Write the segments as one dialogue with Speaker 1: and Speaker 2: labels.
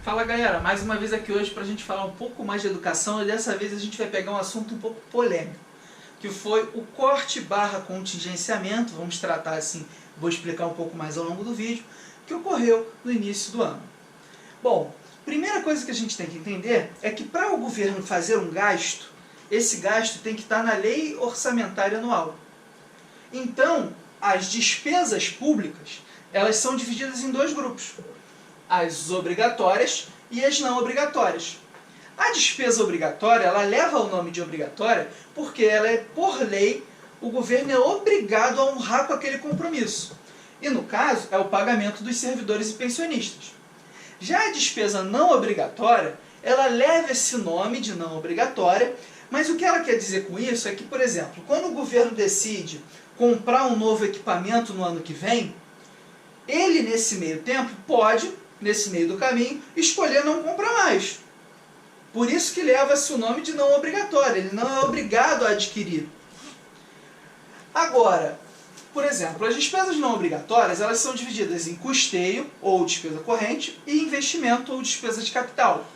Speaker 1: Fala galera, mais uma vez aqui hoje para a gente falar um pouco mais de educação e dessa vez a gente vai pegar um assunto um pouco polêmico, que foi o corte/contingenciamento, vamos tratar assim, vou explicar um pouco mais ao longo do vídeo, que ocorreu no início do ano. Bom, primeira coisa que a gente tem que entender é que para o governo fazer um gasto, esse gasto tem que estar na lei orçamentária anual. Então, as despesas públicas, elas são divididas em dois grupos. As obrigatórias e as não obrigatórias. A despesa obrigatória, ela leva o nome de obrigatória porque ela é, por lei, o governo é obrigado a honrar com aquele compromisso. E no caso, é o pagamento dos servidores e pensionistas. Já a despesa não obrigatória, ela leva esse nome de não obrigatória, mas o que ela quer dizer com isso é que, por exemplo, quando o governo decide comprar um novo equipamento no ano que vem, ele, nesse meio tempo, pode, nesse meio do caminho, escolher não comprar mais. Por isso que leva-se o nome de não obrigatório, ele não é obrigado a adquirir. Agora, por exemplo, as despesas não obrigatórias, elas são divididas em custeio, ou despesa corrente, e investimento, ou despesa de capital.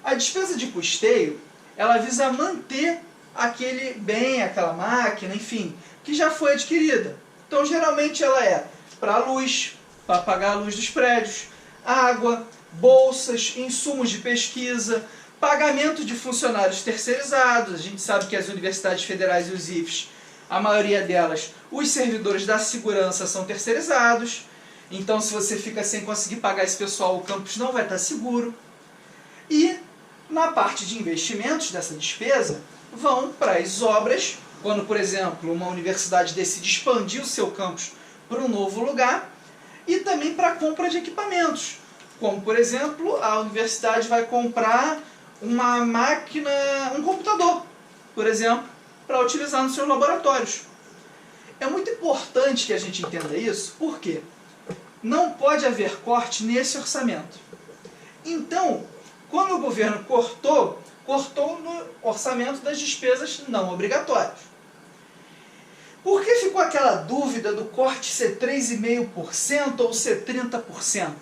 Speaker 1: A despesa de custeio, ela visa manter aquele bem, aquela máquina, enfim, que já foi adquirida. Então, geralmente, ela é para a luz, para pagar a luz dos prédios, água, bolsas, insumos de pesquisa, pagamento de funcionários terceirizados. A gente sabe que as universidades federais e os IFES, a maioria delas, os servidores da segurança são terceirizados. Então, se você fica sem conseguir pagar esse pessoal, o campus não vai estar seguro. E, na parte de investimentos dessa despesa, vão para as obras. Quando, por exemplo, uma universidade decide expandir o seu campus para um novo lugar, e também para a compra de equipamentos. Como, por exemplo, a universidade vai comprar uma máquina, um computador, por exemplo, para utilizar nos seus laboratórios. É muito importante que a gente entenda isso, porque não pode haver corte nesse orçamento. Então, quando o governo cortou no orçamento das despesas não obrigatórias. Por que ficou aquela dúvida do corte ser 3,5% ou ser 30%?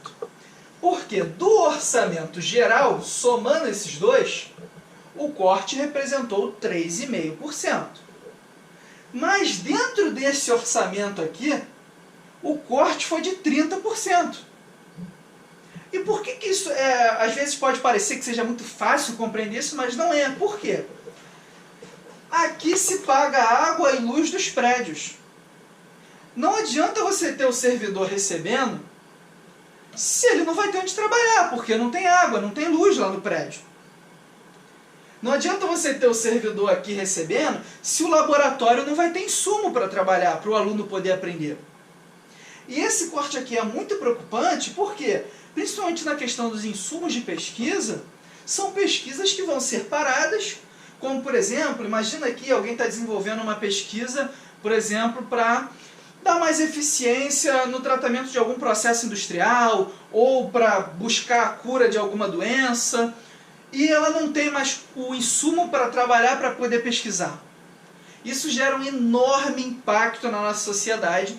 Speaker 1: Porque do orçamento geral, somando esses dois, o corte representou 3,5%. Mas dentro desse orçamento aqui, o corte foi de 30%. E por que isso às vezes pode parecer que seja muito fácil compreender isso, mas não é. Por quê? Aqui se paga água e luz dos prédios. Não adianta você ter o servidor recebendo se ele não vai ter onde trabalhar, porque não tem água, não tem luz lá no prédio. Não adianta você ter o servidor aqui recebendo se o laboratório não vai ter insumo para trabalhar, para o aluno poder aprender. E esse corte aqui é muito preocupante, porque, principalmente na questão dos insumos de pesquisa, são pesquisas que vão ser paradas. Como, por exemplo, imagina aqui alguém está desenvolvendo uma pesquisa, por exemplo, para dar mais eficiência no tratamento de algum processo industrial ou para buscar a cura de alguma doença e ela não tem mais o insumo para trabalhar para poder pesquisar. Isso gera um enorme impacto na nossa sociedade,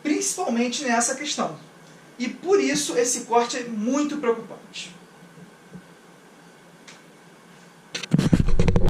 Speaker 1: principalmente nessa questão. E por isso esse corte é muito preocupante.